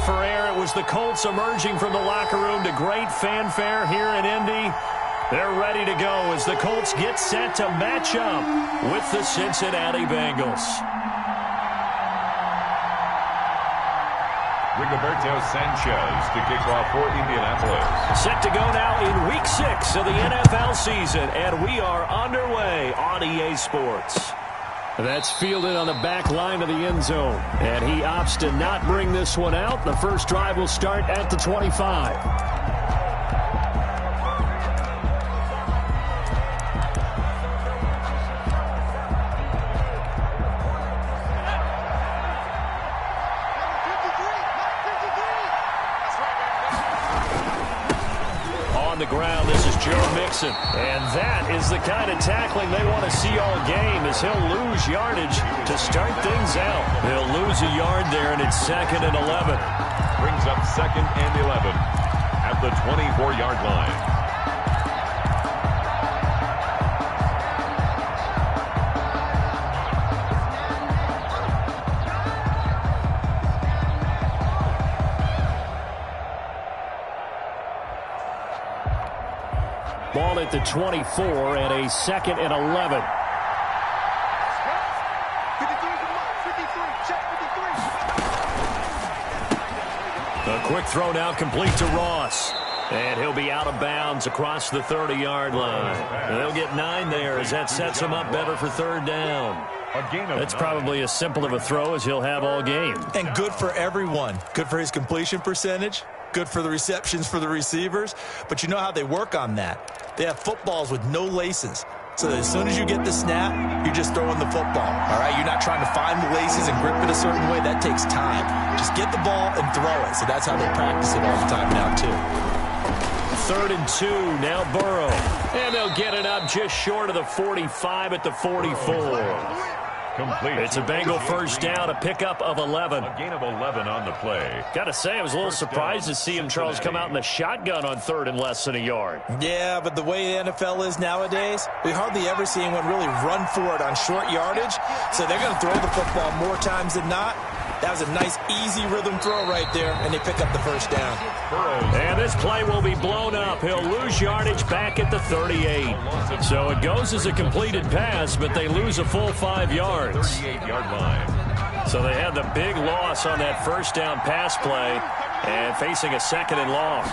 for air. It was the Colts emerging from the locker room to great fanfare here in Indy. They're ready to go as the Colts get set to match up with the Cincinnati Bengals. Rigoberto Sanchez to kick off for Indianapolis. Set to go now in Week 6 of the NFL season, and we are underway on EA Sports. That's fielded on the back line of the end zone, and he opts to not bring this one out. The first drive will start at the 25. Ground. This is Joe Mixon. And that is the kind of tackling they want to see all game, as he'll lose yardage to start things out. He'll lose a yard there, and it's 2nd and 11. Brings up 2nd and 11 at the 24-yard line. Ball at the 24 and a 2nd and 11. A quick throw now complete to Ross. And he'll be out of bounds across the 30-yard line. And they'll get 9 there as that sets him up better for 3rd down. That's probably as simple of a throw as he'll have all game. And good for everyone. Good for his completion percentage. Good for the receptions for the receivers. But you know how they work on that. They have footballs with no laces. So that as soon as you get the snap, you're just throwing the football. All right? You're not trying to find the laces and grip it a certain way. That takes time. Just get the ball and throw it. So that's how they practice it all the time now, too. 3rd and 2. Now Burrow. And they'll get it up just short of the 45 at the 44. Complete. It's a Bengal first down, a pickup of 11. A gain of 11 on the play. Got to say, I was a little surprised to see him, Charles, come out in the shotgun on 3rd and less than a yard. Yeah, but the way the NFL is nowadays, we hardly ever see anyone really run for it on short yardage. So they're going to throw the football more times than not. That was a nice, easy rhythm throw right there, and they pick up the first down. And this play will be blown up. He'll lose yardage back at the 38. So it goes as a completed pass, but they lose a full 5 yards. 38-yard line. So they had the big loss on that first down pass play, and facing a 2nd and long.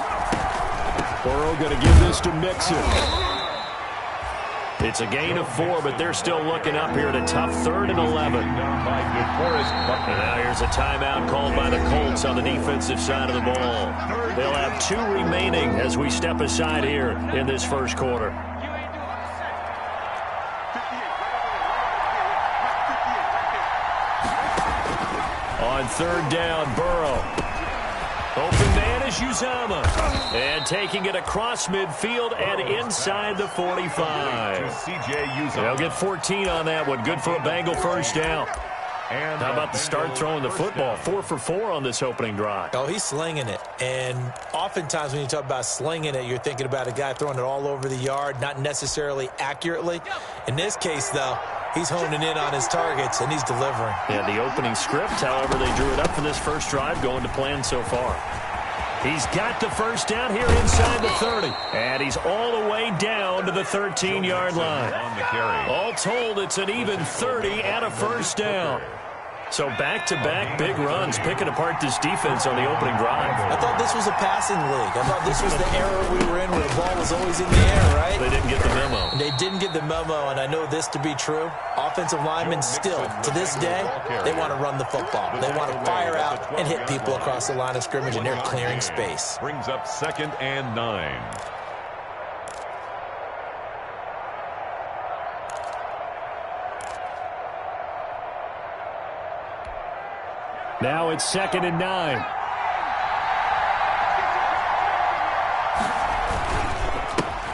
Burrow going to give this to Mixon. It's a gain of 4, but they're still looking up here at a tough 3rd and 11. And now here's a timeout called by the Colts on the defensive side of the ball. They'll have 2 remaining as we step aside here in this first quarter. On 3rd down, Burrow. Open man is Uzama. And taking it across midfield and inside the 45. They'll get 14 on that one. Good for a Bengal first down. And how about the start throwing the football? 4 for 4 on this opening drive. Oh, he's slinging it. And oftentimes when you talk about slinging it, you're thinking about a guy throwing it all over the yard, not necessarily accurately. In this case, though, he's honing in on his targets, and he's delivering. Yeah, the opening script, however, they drew it up for this first drive, going to plan so far. He's got the first down here inside the 30. And he's all the way down to the 13-yard line. All told, it's an even 30 and a first down. So back-to-back big runs, picking apart this defense on the opening drive. I thought this was a passing league. I thought this was the era we were in where the ball was always in the air, right? They didn't get the memo. They didn't get the memo, and I know this to be true. Offensive linemen still, to this day, they want to run the football. They want to fire out and hit people across the line of scrimmage, and they're clearing space. Brings up 2nd and 9. Now it's 2nd and 9.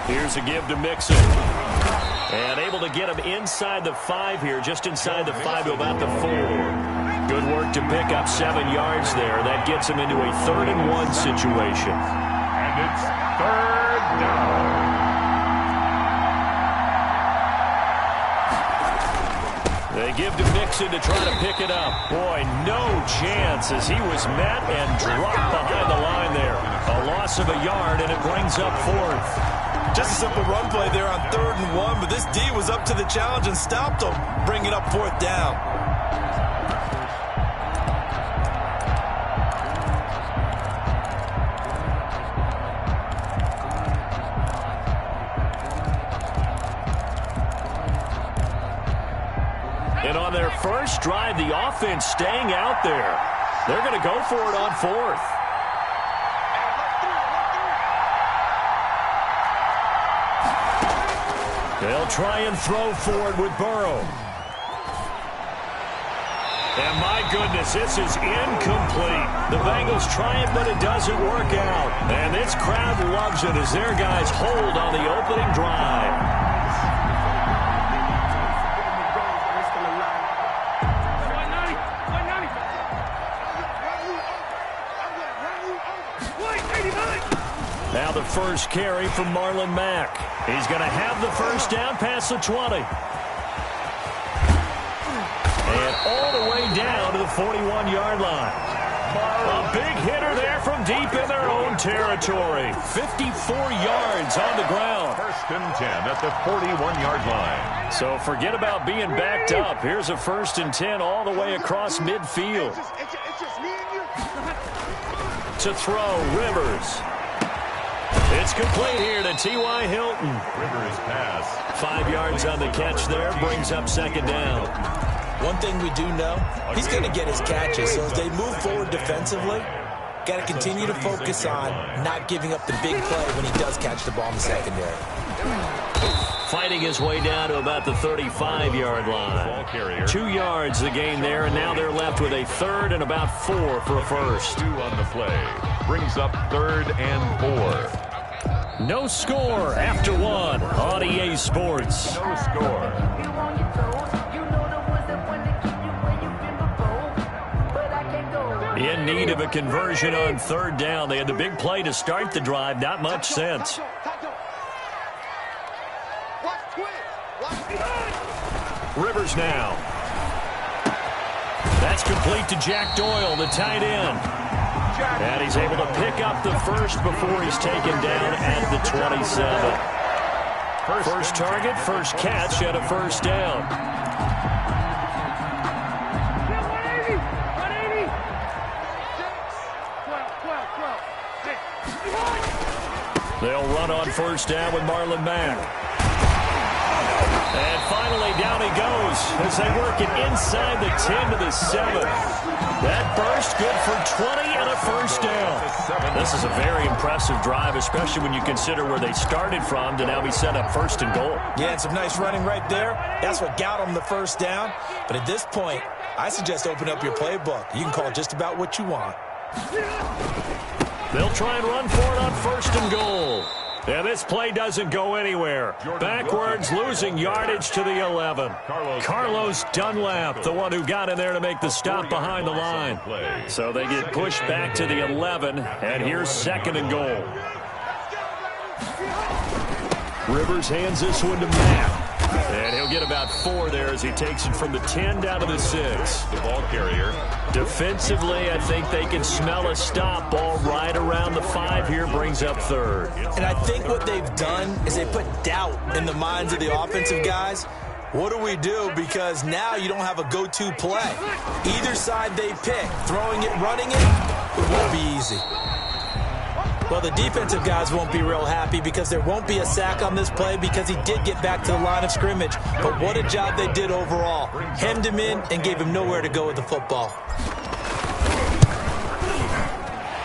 Here's a give to Mixon. And able to get him inside the 5 here, just inside the 5 to about the 4. Good work to pick up 7 yards there. That gets him into a 3rd and 1 situation. And it's 3rd down. They give to Mixon to try to pick it up. Boy, no chance as he was met and dropped behind the line there. A loss of a yard, and it brings up fourth. Just a simple run play there on 3rd and 1, but this D was up to the challenge and stopped him, bringing up 4th down. And on their first drive, the offense staying out there. They're going to go for it on 4th. They'll try and throw for it with Burrow. And my goodness, this is incomplete. The Bengals try it, but it doesn't work out. And this crowd loves it as their guys hold on the opening drive. Now the first carry from Marlon Mack. He's going to have the first down past the 20. And all the way down to the 41-yard line. A big hitter there from deep in their own territory. 54 yards on the ground. 1st and 10 at the 41-yard line. So forget about being backed up. Here's a 1st and 10 all the way across midfield. To throw, Rivers. It's complete here to T.Y. Hilton. Rivers pass. 5 yards on the catch there, brings up 2nd down. One thing we do know, he's going to get his catches. So as they move forward defensively, got to continue to focus on not giving up the big play when he does catch the ball in the secondary. Fighting his way down to about the 35-yard line. 2 yards the gain there, and now they're left with a 3rd and about 4 for a first. 2 on the play. Brings up 3rd and 4. No score after 1 on EA Sports. No score. In need of a conversion on 3rd down. They had the big play to start the drive. Not much sense. Rivers now. That's complete to Jack Doyle, the tight end. And he's able to pick up the first before he's taken down at the 27. First target, first catch, and a first down. They'll run on first down with Marlon Mack. And finally, down he goes as they work it inside the 10 to the 7. That burst good for 20 and a first down. This is a very impressive drive, especially when you consider where they started from to now be set up 1st and goal. Yeah, and some nice running right there. That's what got them the first down. But at this point, I suggest open up your playbook. You can call just about what you want. They'll try and run for it on 1st and goal. And this play doesn't go anywhere. Backwards, losing yardage to the 11. Carlos Dunlap, the one who got in there to make the stop behind the line. So they get pushed back to the 11, and here's 2nd and goal. Rivers hands this one to Matt. And he'll get about 4 there as he takes it from the 10 down to the 6. The ball carrier. Defensively, I think they can smell a stop. Ball right around the 5 here, brings up 3rd. And I think what they've done is they put doubt in the minds of the offensive guys. What do we do? Because now you don't have a go-to play. Either side they pick, throwing it, running it won't be easy. Well, the defensive guys won't be real happy because there won't be a sack on this play because he did get back to the line of scrimmage. But what a job they did overall. Hemmed him in and gave him nowhere to go with the football.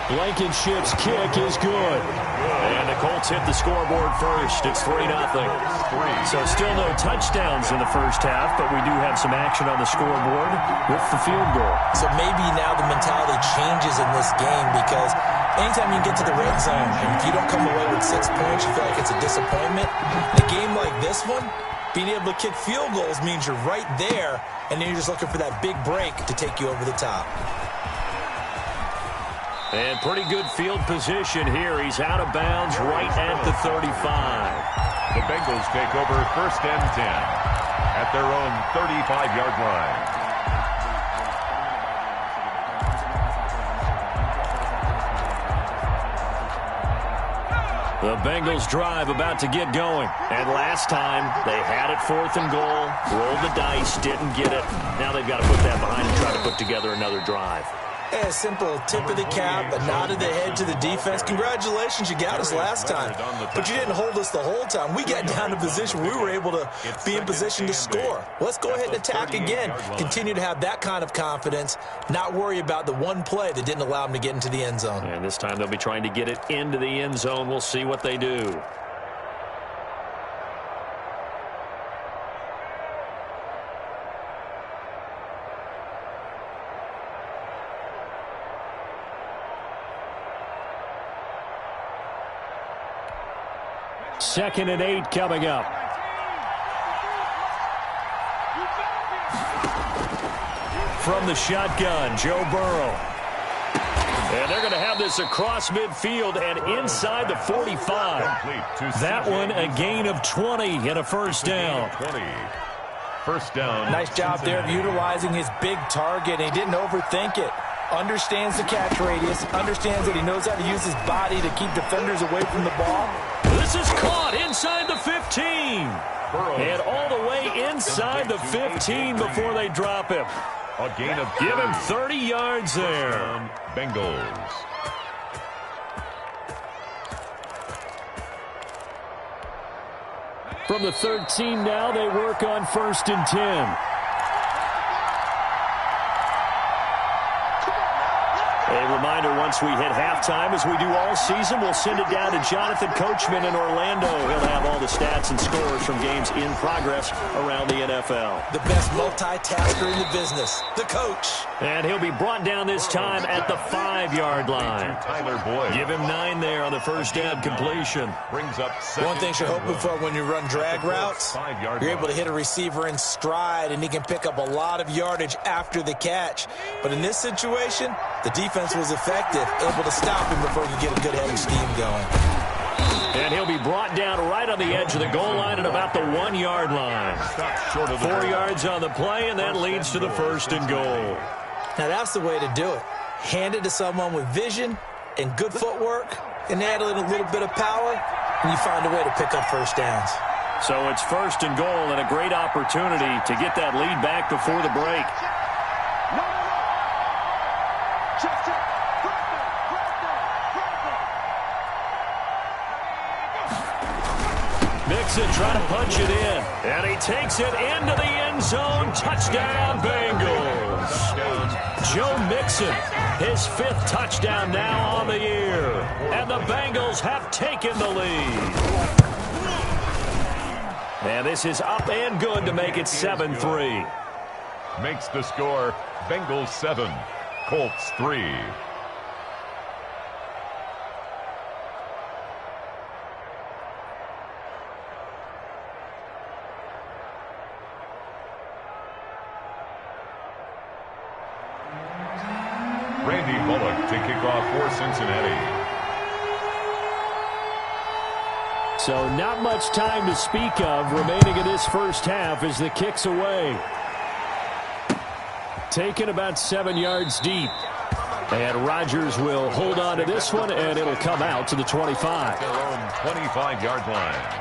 Blankenship's kick is good. And the Colts hit the scoreboard first. It's 3-0. So still no touchdowns in the first half, but we do have some action on the scoreboard with the field goal. So maybe now the mentality changes in this game because anytime you get to the red zone, and if you don't come away with 6 points, you feel like it's a disappointment. In a game like this one, being able to kick field goals means you're right there, and then you're just looking for that big break to take you over the top. And pretty good field position here. He's out of bounds right at the 35. The Bengals take over 1st and 10. at their own 35-yard line. The Bengals drive about to get going. And last time, they had it 4th and goal, rolled the dice, didn't get it. Now they've got to put that behind and try to put together another drive. A simple tip of the cap, a nod of the head to the defense. Congratulations, you got us last time. But you didn't hold us the whole time. We got down to position. We were able to be in position to score. Let's go ahead and attack again. Continue to have that kind of confidence, not worry about the one play that didn't allow them to get into the end zone. And this time they'll be trying to get it into the end zone. We'll see what they do. Second and 8 coming up. From the shotgun, Joe Burrow. And they're going to have this across midfield and inside the 45. That one a gain of 20 and a first down. First down. Nice job there of utilizing his big target. He didn't overthink it. Understands the catch radius. Understands that he knows how to use his body to keep defenders away from the ball. This is caught inside the 15. And all the way inside the 15 before they drop him. A gain of give him 30 yards there. Bengals. From the 13 now, they work on 1st and 10. A reminder, once we hit halftime, as we do all season, we'll send it down to Jonathan Coachman in Orlando. He'll have all the stats and scores from games in progress around the NFL. The best multitasker in the business, the coach. And he'll be brought down this time at the 5-yard line. Tyler Boyd. Give him 9 there on the first down completion. Brings up one thing you're hoping for when you run drag routes, you're able to hit a receiver in stride, and he can pick up a lot of yardage after the catch. But in this situation, the defense was effective, able to stop him before he could get a good heading scheme going. And he'll be brought down right on the edge of the goal line at about the 1-yard line. 4 yards on the play, and that leads to the 1st and goal. Now that's the way to do it. Hand it to someone with vision and good footwork, and add in a little bit of power, and you find a way to pick up first downs. So it's 1st and goal, and a great opportunity to get that lead back before the break. Mixon trying to punch it in. And he takes it into the end zone. Touchdown, Bengals. Joe Mixon, his 5th touchdown now on the year. And the Bengals have taken the lead. And this is up and good to make it 7-3. Makes the score Bengals 7, Colts 3. Randy Bullock to kick off for Cincinnati. So not much time to speak of remaining in this first half as the kick's away. Taken about 7 yards deep. And Rodgers will hold on to this one, and it'll come out to the 25. Their own 25-yard line.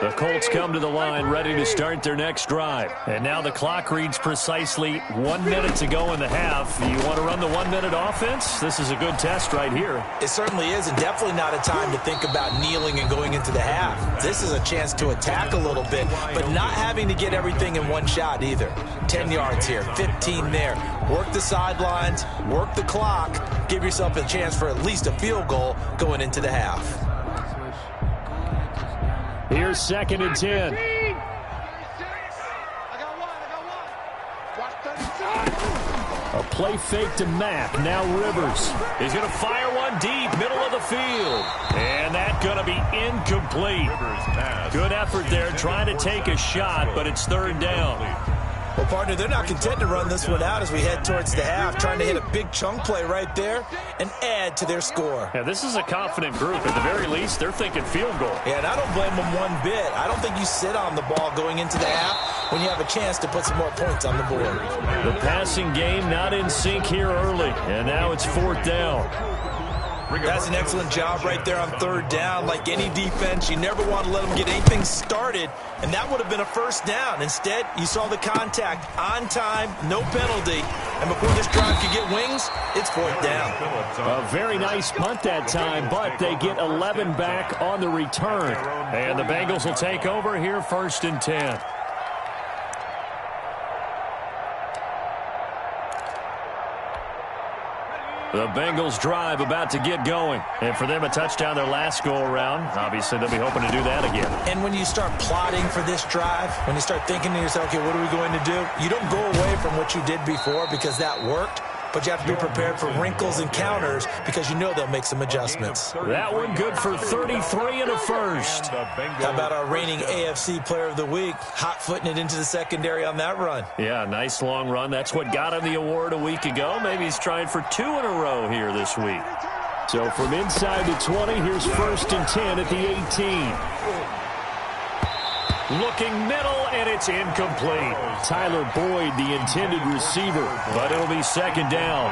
The Colts come to the line ready to start their next drive. And now the clock reads precisely 1 minute to go in the half. You want to run the 1-minute offense? This is a good test right here. It certainly is, and definitely not a time to think about kneeling and going into the half. This is a chance to attack a little bit, but not having to get everything in one shot either. 10 yards here, 15 there. Work the sidelines, work the clock, give yourself a chance for at least a field goal going into the half. Here's 2nd and 10. A play fake to Mack. Now Rivers. He's going to fire one deep, middle of the field. And that's going to be incomplete. Good effort there trying to take a shot, but it's 3rd down. Well, partner, they're not content to run this one out as we head towards the half, trying to hit a big chunk play right there and add to their score. Yeah, this is a confident group. At the very least, they're thinking field goal. Yeah, and I don't blame them one bit. I don't think you sit on the ball going into the half when you have a chance to put some more points on the board. The passing game not in sync here early, and now it's 4th down. That's an excellent job right there on 3rd down. Like any defense, you never want to let them get anything started, and that would have been a 1st down. Instead, you saw the contact on time, no penalty, and before this drive could get wings, it's 4th down. A very nice punt that time, but they get 11 back on the return. And the Bengals will take over here 1st and 10. The Bengals drive about to get going. And for them, a touchdown their last go-around. Obviously, they'll be hoping to do that again. And when you start plotting for this drive, when you start thinking to yourself, okay, what are we going to do? You don't go away from what you did before because that worked. But you have to be prepared for wrinkles and counters because you know they'll make some adjustments. That one good for 33 and a first. How about our reigning AFC Player of the Week, hot-footing it into the secondary on that run? Yeah, nice long run. That's what got him the award a week ago. Maybe he's trying for 2 in a row here this week. So from inside the 20, here's 1st and 10 at the 18. Looking middle, and it's incomplete. Tyler Boyd, the intended receiver, but it'll be 2nd down.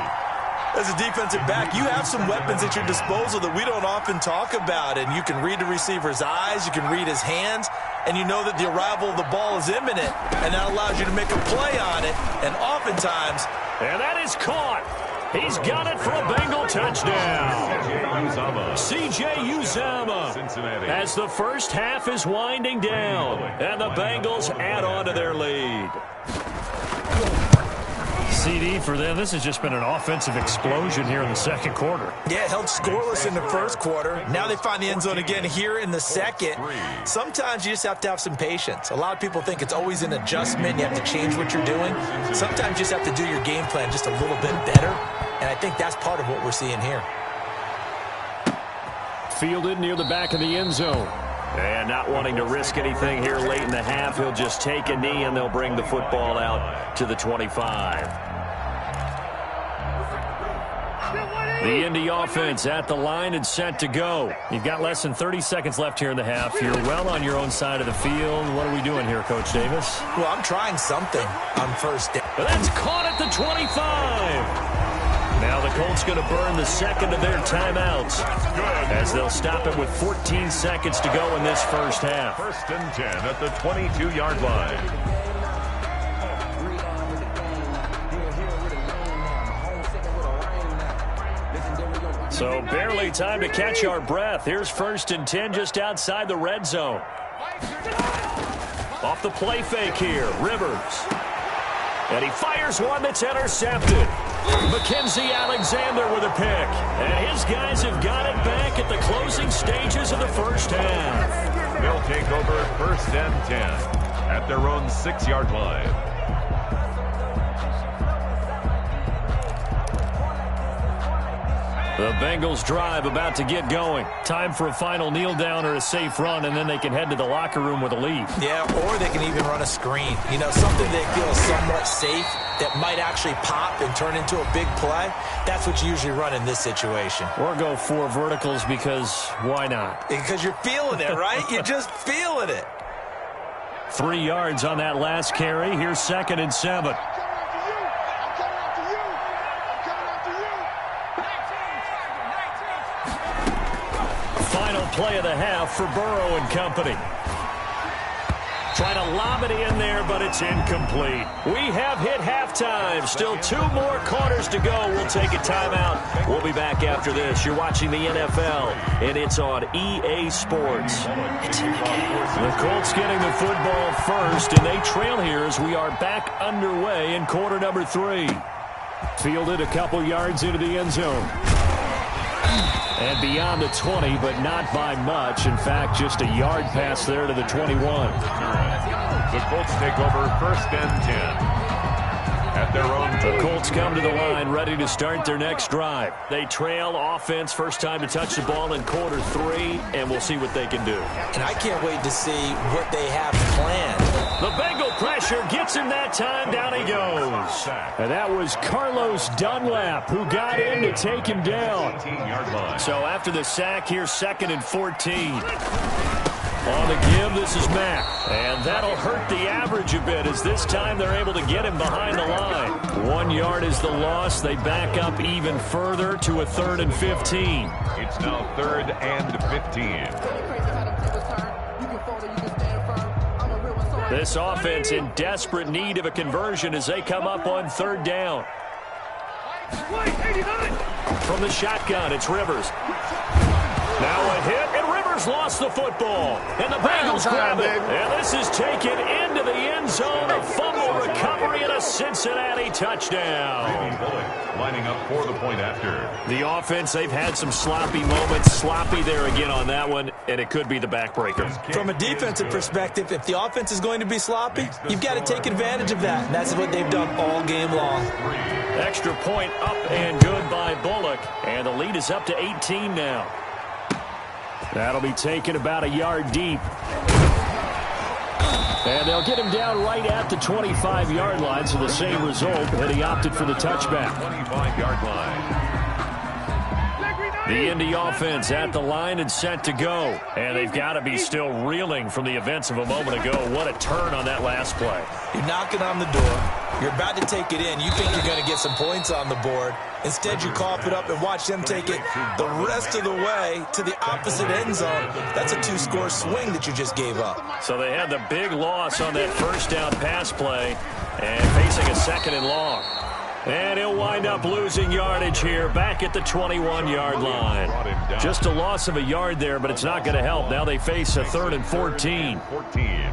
As a defensive back, you have some weapons at your disposal that we don't often talk about, and you can read the receiver's eyes, you can read his hands, and you know that the arrival of the ball is imminent, and that allows you to make a play on it, and oftentimes... And that is caught. He's got it for a Bengal touchdown. C.J. Uzomah as the first half is winding down, and the Bengals add on to their lead. CD for them. This has just been an offensive explosion here in the 2nd quarter. Yeah, held scoreless in the 1st quarter. Now they find the end zone again here in the 2nd. Sometimes you just have to have some patience. A lot of people think it's always an adjustment. You have to change what you're doing. Sometimes you just have to do your game plan just a little bit better, and I think that's part of what we're seeing here. Fielded near the back of the end zone. And not wanting to risk anything here late in the half, he'll just take a knee, and they'll bring the football out to the 25. The Indy offense at the line and set to go. You've got less than 30 seconds left here in the half. You're well on your own side of the field. What are we doing here, Coach Davis? Well, I'm trying something on 1st down. But that's caught at the 25. Now the Colts going to burn the 2nd of their timeouts as they'll stop it with 14 seconds to go in this 1st half. 1st and 10 at the 22-yard line. So barely time to catch our breath. Here's 1st and 10 just outside the red zone. Off the play fake here, Rivers. And he fires one that's intercepted. Mackenzie Alexander with a pick. And his guys have got it back at the closing stages of the 1st half. They'll take over 1st and 10 at their own 6-yard line. The Bengals drive about to get going. Time for a final kneel down or a safe run, and then they can head to the locker room with a lead. Yeah, or they can even run a screen. You know, something they feel somewhat safe that might actually pop and turn into a big play. That's what you usually run in this situation. Or go 4 verticals because why not? Because you're feeling it, right? You're just feeling it. 3 yards on that last carry. Here's 2nd and 7. Play of the half for Burrow and company. Trying to lob it in there, but it's incomplete. We have hit halftime. Still 2 more quarters to go. We'll take a timeout. We'll be back after this. You're watching the NFL, and it's on EA Sports. It's in the game. The Colts getting the football first, and they trail here as we are back underway in quarter number 3. Fielded a couple yards into the end zone. And beyond the 20, but not by much. In fact, just a yard pass there to the 21. The Colts take over 1st and 10. at their own The 2. Colts come to the line, ready to start their next drive. They trail offense, first time to touch the ball in quarter 3, and we'll see what they can do. And I can't wait to see what they have planned. The Bengal pressure gets him that time. Down he goes. And that was Carlos Dunlap who got in to take him down. 18-yard line. So after the sack, here's 2nd and 14. On the give, this is Mack. And that'll hurt the average a bit as this time they're able to get him behind the line. 1 yard is the loss. They back up even further to a 3rd and 15. It's now 3rd and 15. This offense in desperate need of a conversion as they come up on 3rd down. From the shotgun, it's Rivers. Now a hit, and Rivers lost the football. And the Bengals grab it. And this is taken into the end zone. A fumble recovery and a Cincinnati touchdown. Lining up for the point after. The offense, they've had some sloppy moments. Sloppy there again on that one, and it could be the backbreaker. From a defensive perspective, if the offense is going to be sloppy, you've got to take advantage of that. And that's what they've done all game long. Extra point up and good by Bullock. And the lead is up to 18 now. That'll be taken about a yard deep. And they'll get him down right at the 25-yard line, so the same result, and he opted for the touchback. 25-yard line. The Indy offense at the line and set to go. And they've got to be still reeling from the events of a moment ago. What a turn on that last play. You're knocking on the door. You're about to take it in. You think you're going to get some points on the board. Instead, you cough it up and watch them take it the rest of the way to the opposite end zone. That's a 2-score swing that you just gave up. So they had the big loss on that first down pass play and facing a 2nd and long. And he'll wind up losing yardage here back at the 21-yard line. Just a loss of a yard there, but it's not going to help. Now they face a 3rd and 14. 14.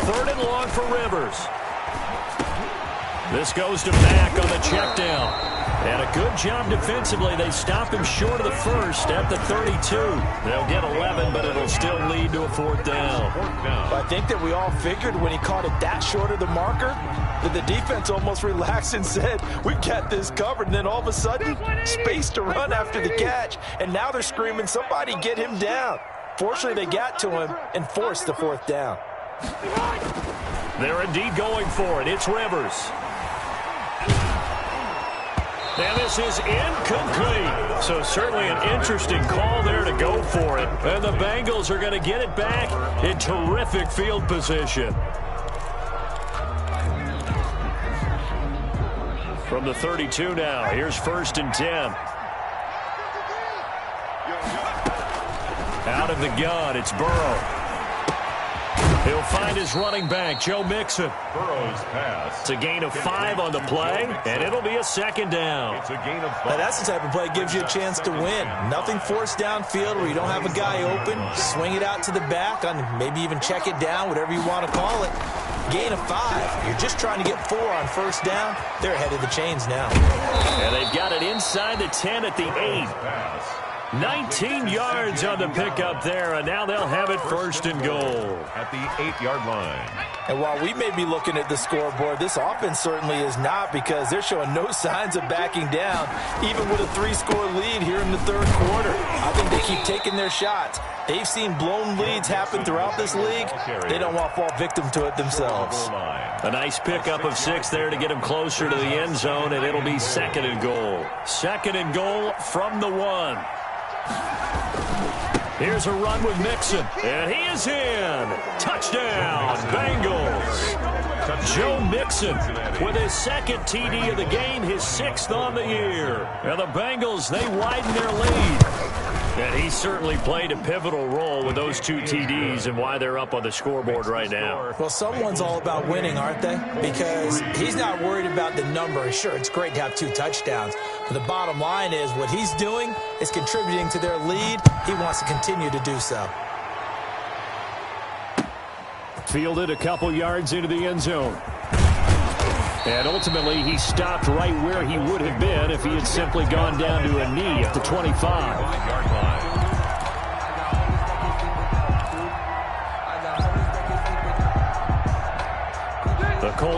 Third and long for Rivers. This goes to Mack on the check down. And a good job defensively. They stop him short of the first at the 32. They'll get 11, but it'll still lead to a 4th down. I think that we all figured when he caught it that short of the marker that the defense almost relaxed and said, we got this covered. And then all of a sudden, space to run after the catch. And now they're screaming, somebody get him down. Fortunately, they got to him and forced the 4th down. They're indeed going for it. It's Rivers. And this is incomplete. So certainly an interesting call there to go for it. And the Bengals are going to get it back in terrific field position. From the 32 now, here's 1st and 10. Out of the gun, it's Burrow. He'll find his running back, Joe Mixon. Burrow's pass. It's a gain of 5 on the play, and it'll be a 2nd down. It's a gain of 5. Now that's the type of play that gives you a chance to win. Nothing forced downfield where you don't have a guy open. Swing it out to the back, on maybe even check it down, whatever you want to call it. Gain of 5. You're just trying to get 4 on 1st down. They're ahead of the chains now. And they've got it inside the 10 at the 8. 19 yards on the pickup there, and now they'll have it 1st and goal. At the 8-yard line. And while we may be looking at the scoreboard, this offense certainly is not, because they're showing no signs of backing down, even with a 3-score lead here in the 3rd quarter. I think they keep taking their shots. They've seen blown leads happen throughout this league. They don't want to fall victim to it themselves. A nice pickup of 6 there to get them closer to the end zone, and it'll be 2nd and goal. 2nd and goal from the 1. Here's a run with Mixon, and he is in. Touchdown, Bengals. Joe Mixon with his 2nd TD of the game, his 6th on the year. And the Bengals, they widen their lead. And he certainly played a pivotal role with those 2 TDs and why they're up on the scoreboard right now. Well, someone's all about winning, aren't they? Because he's not worried about the number. Sure, it's great to have 2 touchdowns. But the bottom line is what he's doing is contributing to their lead. He wants to continue to do so. Fielded a couple yards into the end zone. And ultimately, he stopped right where he would have been if he had simply gone down to a knee at the 25. 5-yard line.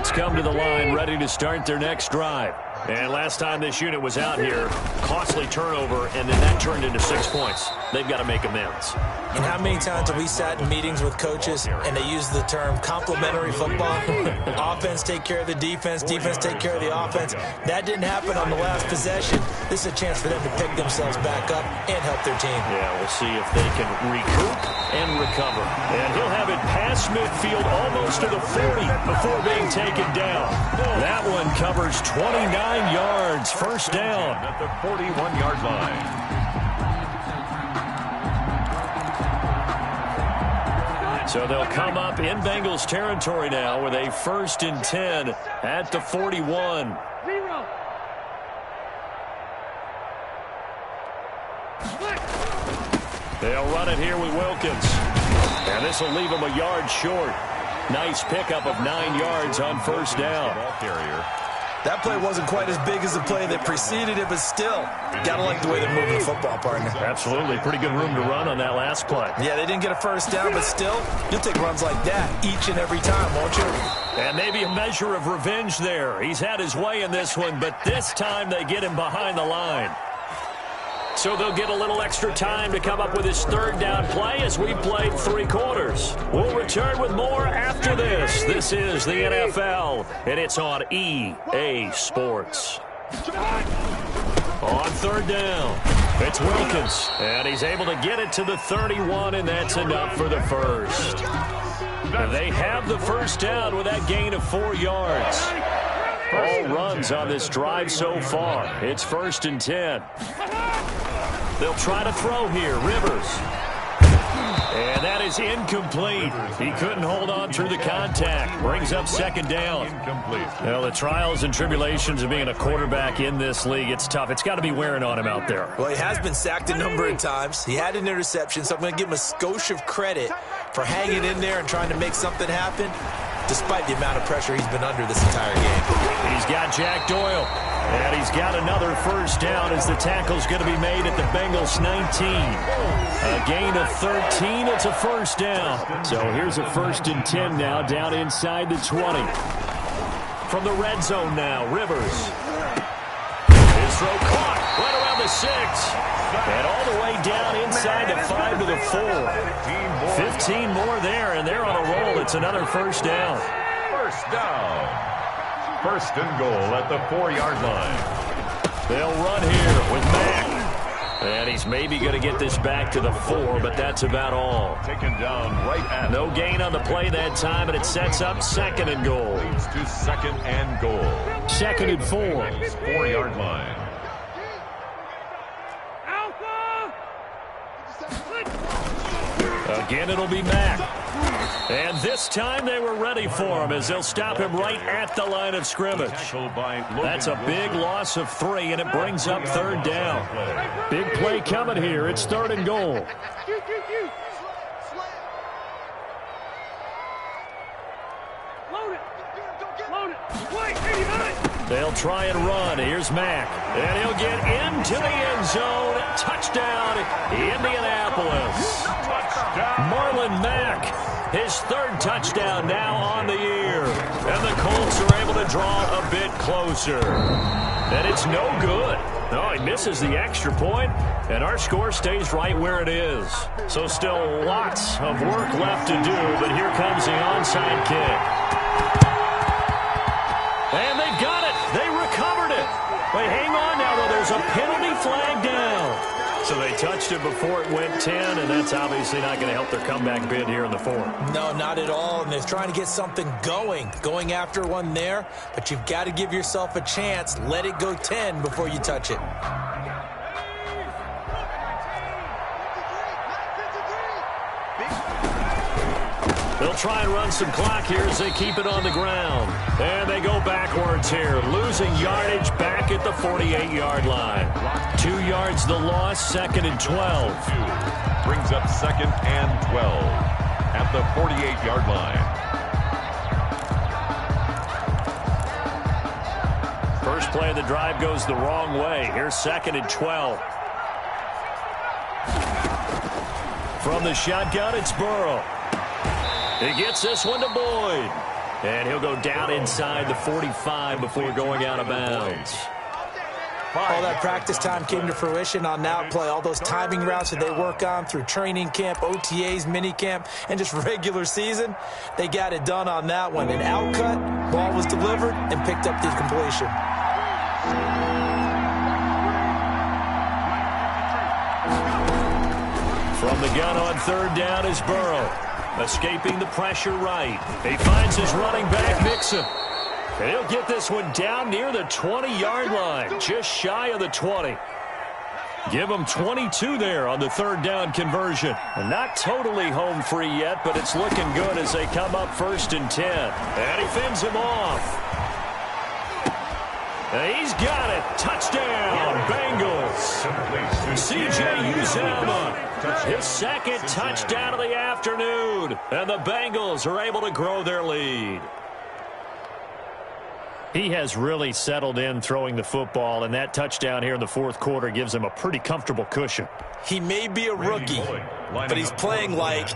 Colts come to the line ready to start their next drive. And last time this unit was out here, costly turnover, and then that turned into 6 points. They've got to make amends. And how many times have we sat in meetings with coaches and they use the term complementary football? Offense take care of the defense, defense take care of the offense. That didn't happen on the last possession. This is a chance for them to pick themselves back up and help their team. Yeah, we'll see if they can recoup and recover. And he'll have it past midfield almost to the 40 before being taken down. That one covers 29 yards, first down. At the 41-yard line. So they'll come up in Bengals territory now with a 1st and 10 at the 41. They'll run it here with Wilkins. And this will leave them a yard short. Nice pickup of 9 yards on first down. Ball carrier. That play wasn't quite as big as the play that preceded it, but still, gotta like the way they're moving the football, partner. Absolutely. Pretty good room to run on that last play. Yeah, they didn't get a first down, but still, you'll take runs like that each and every time, won't you? And maybe a measure of revenge there. He's had his way in this one, but this time they get him behind the line. So they'll get a little extra time to come up with his 3rd down play as we played 3 quarters. We'll return with more after this. This is the NFL, and it's on EA Sports. On 3rd down, it's Wilkins, and he's able to get it to the 31, and that's enough for the first. They have the first down with that gain of 4 yards. All runs on this drive so far. It's 1st and 10. They'll try to throw here. Rivers. And that is incomplete. He couldn't hold on through the contact. Brings up 2nd down. Incomplete. Well, the trials and tribulations of being a quarterback in this league, it's tough. It's got to be wearing on him out there. Well, he has been sacked a number of times. He had an interception, so I'm going to give him a skosh of credit for hanging in there and trying to make something happen, despite the amount of pressure he's been under this entire game. He's got Jack Doyle. And he's got another first down as the tackle's going to be made at the Bengals 19. A gain of 13. It's a first down. So here's a 1st and 10 now down inside the 20. From the red zone now, Rivers. His throw caught right around the 6. And all the way down inside the 5 to the 4. 15 more there, and they're on a roll. It's another first down. First down. 1st and goal at the 4-yard line. They'll run here with Mack. And he's maybe going to get this back to the 4, but that's about all. Taken down right at. No gain on the play that time, and it sets up 2nd and goal. Leads to 2nd and goal. 2nd and 4. 4-yard line. Again, it'll be Mack. And this time they were ready for him as they'll stop him right at the line of scrimmage. That's a big loss of 3, and it brings up 3rd down. Big play coming here. It's 3rd and goal. They'll try and run. Here's Mack. And he'll get into the end zone. Touchdown, Indianapolis. Marlon Mack, his 3rd touchdown now on the year. And the Colts are able to draw a bit closer. And it's no good. No, he misses the extra point, and our score stays right where it is. So still lots of work left to do, but here comes the onside kick. And they've got it. They recovered it. Wait, hang on now, though. There's a penalty flag down. So they touched it before it went 10, and that's obviously not going to help their comeback bid here in the 4th. No, not at all, and they're trying to get something going after one there, but you've got to give yourself a chance. Let it go 10 before you touch it. They'll try and run some clock here as they keep it on the ground. And they go backwards here, losing yardage back at the 48-yard line. 2 yards the loss, 2nd and 12. Brings up 2nd and 12 at the 48-yard line. First play of the drive goes the wrong way. Here's 2nd and 12. From the shotgun, it's Burrow. He gets this one to Boyd. And he'll go down inside the 45 before going out of bounds. All that practice time came to fruition on that play. All those timing routes that they work on through training camp, OTAs, minicamp, and just regular season, they got it done on that one. An outcut, ball was delivered, and picked up the completion. From the gun on third down is Burrow. Escaping the pressure right. He finds his running back, Mixon. And he'll get this one down near the 20-yard line, just shy of the 20. Give him 22 there on the third down conversion. And not totally home free yet, but it's looking good as they come up 1st and 10. And he fends him off. And he's got it. Touchdown, Bengals. C.J. Uzomah, his second touchdown of the afternoon. And the Bengals are able to grow their lead. He has really settled in throwing the football, and that touchdown here in the fourth quarter gives him a pretty comfortable cushion. He may be a rookie, but he's playing like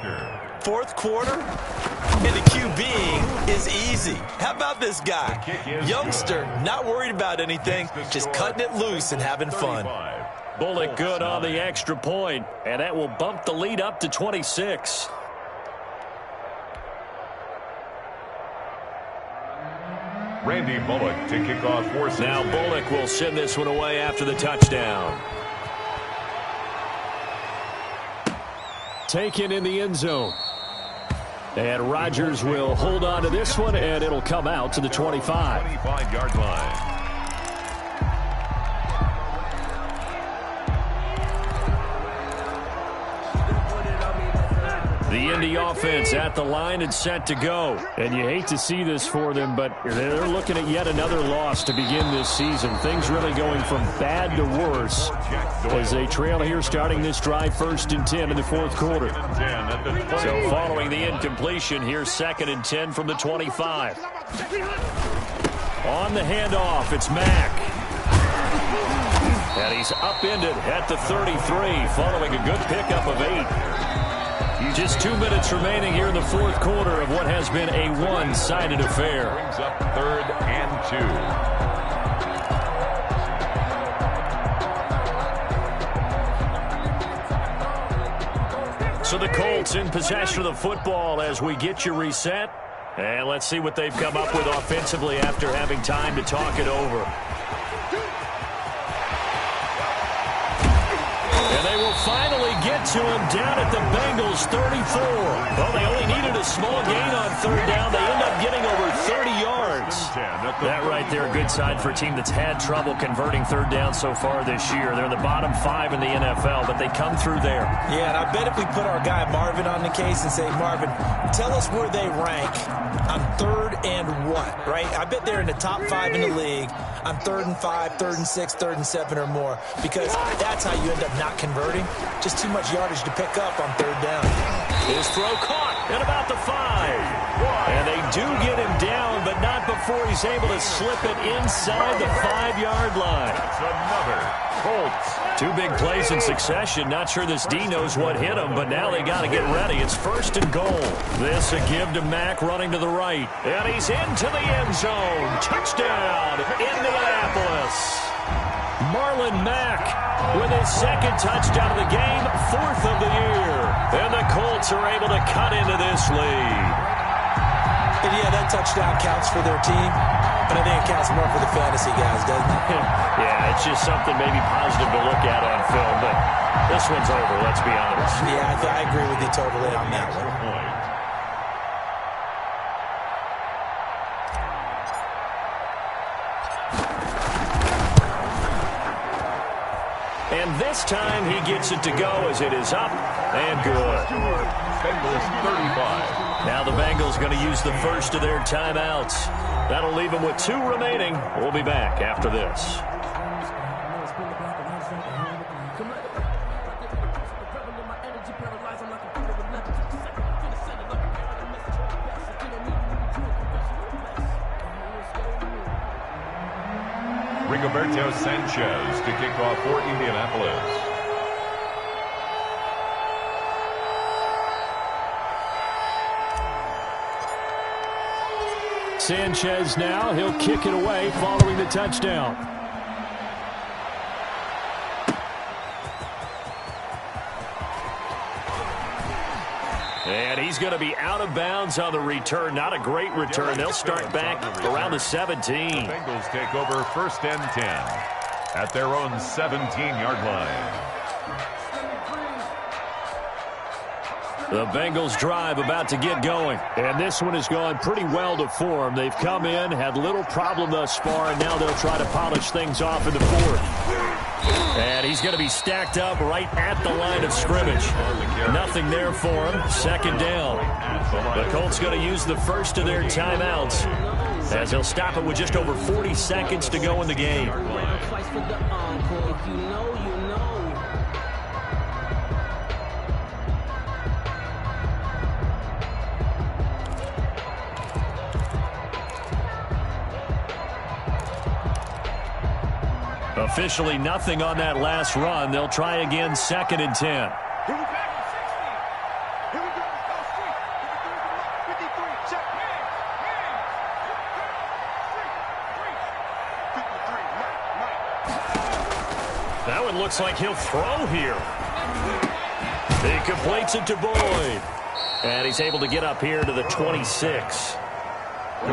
fourth quarter, and the QBing is easy. How about this guy? Youngster, not worried about anything, just cutting it loose and having fun. Bullock good on the extra point, and that will bump the lead up to 26. Randy Bullock to kick off for Now Bullock will send this one away after the touchdown. Taken in the end zone. And Rodgers will hold on to this one, and it'll come out to the 25. 25-yard line. The Indy offense at the line and set to go. And you hate to see this for them, but they're looking at yet another loss to begin this season. Things really going from bad to worse as they trail here starting this drive 1st and 10 in the fourth quarter. So following the incompletion, here's 2nd and 10 from the 25. On the handoff, it's Mack. And he's upended at the 33 following a good pickup of 8. Just 2 minutes remaining here in the fourth quarter of what has been a one-sided affair. Brings up 3rd and 2. So the Colts in possession of the football as we get you reset. And let's see what they've come up with offensively after having time to talk it over. And they will finally get to him down at the Bengals 34. Well, they only needed a small gain on third down. They end up getting over 30 yards. That right there, a good sign for a team that's had trouble converting third down so far this year. They're in the bottom 5 in the NFL, but they come through there. Yeah, and I bet if we put our guy Marvin on the case and say, Marvin, tell us where they rank on 3rd and what, right? I bet they're in the top 5 in the league on 3rd and 5, 3rd and 6, 3rd and 7 or more, because that's how you end up not converting. Just too much yardage to pick up on third down. His throw caught at about the 5. And they do get him down, but not before he's able to slip it inside the 5-yard line. That's another Colts. 2 big plays in succession. Not sure this D knows what hit him, but now they got to get ready. It's 1st and goal. This a give to Mack running to the right. And he's into the end zone. Touchdown, Indianapolis. Marlon Mack with his 2nd touchdown of the game, 4th of the year. And the Colts are able to cut into this lead. And yeah, that touchdown counts for their team, but I think it counts more for the fantasy guys, doesn't it? Yeah, it's just something maybe positive to look at on film, but this one's over, let's be honest. Yeah, I agree with you totally on that one. And this time he gets it to go as it is up and good. Bengals 35. Now the Bengals going to use the first of their timeouts. That'll leave them with 2 remaining. We'll be back after this. Rigoberto Sanchez to kick off for Indianapolis. Sanchez now. He'll kick it away following the touchdown. And he's going to be out of bounds on the return. Not a great return. They'll start back around the 17. The Bengals take over 1st and 10 at their own 17-yard line. The Bengals drive about to get going. And this one has gone pretty well to form. They've come in, had little problem thus far, and now they'll try to polish things off in the 4th. And he's going to be stacked up right at the line of scrimmage. Nothing there for him. 2nd down. The Colts going to use the first of their timeouts, as they'll stop it with just over 40 seconds to go in the game. Officially nothing on that last run. They'll try again 2nd and 10. That one looks like he'll throw here. He completes it to Boyd. And he's able to get up here to the 26.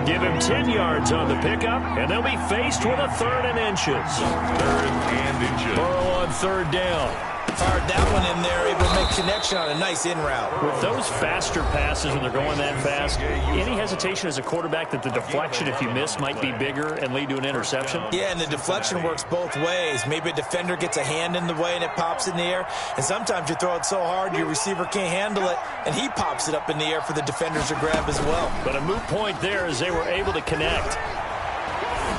Give him 10 yards on the pickup, and they'll be faced with a 3rd and inches. 3rd and inches. Burrow on 3rd down. Fired that one in there, able to make connection on a nice in route. With those faster passes when they're going that fast, any hesitation as a quarterback that the deflection, if you miss, might be bigger and lead to an interception? Yeah, and the deflection works both ways. Maybe a defender gets a hand in the way and it pops in the air. And sometimes you throw it so hard your receiver can't handle it, and he pops it up in the air for the defenders to grab as well. But a moot point there as they were able to connect.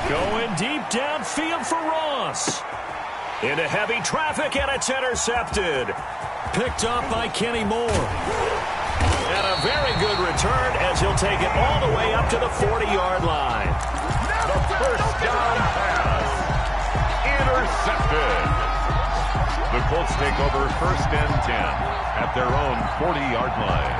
Going deep downfield for Ross. Into heavy traffic, and it's intercepted. Picked up by Kenny Moore. And a very good return as he'll take it all the way up to the 40-yard line. The 1st down pass. Intercepted. The Colts take over 1st and 10 at their own 40-yard line.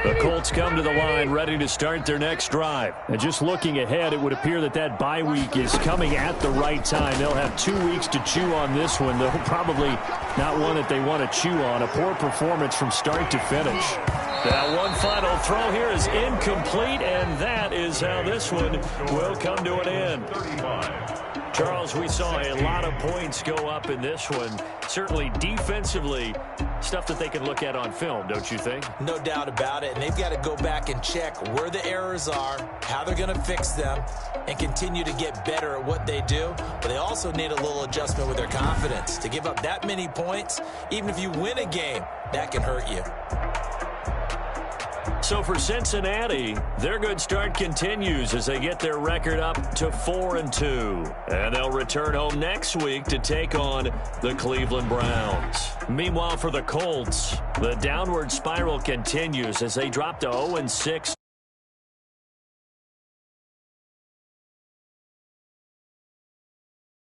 The Colts come to the line ready to start their next drive. And just looking ahead, it would appear that that bye week is coming at the right time. They'll have 2 weeks to chew on this one. They'll probably not one that they want to chew on. A poor performance from start to finish. That one final throw here is incomplete, and that is how this one will come to an end. Charles, we saw a lot of points go up in this one. Certainly defensively, stuff that they can look at on film, don't you think? No doubt about it. And they've got to go back and check where the errors are, how they're going to fix them, and continue to get better at what they do. But they also need a little adjustment with their confidence. To give up that many points, even if you win a game, that can hurt you. So for Cincinnati, their good start continues as they get their record up to 4-2. And they'll return home next week to take on the Cleveland Browns. Meanwhile, for the Colts, the downward spiral continues as they drop to 0-6.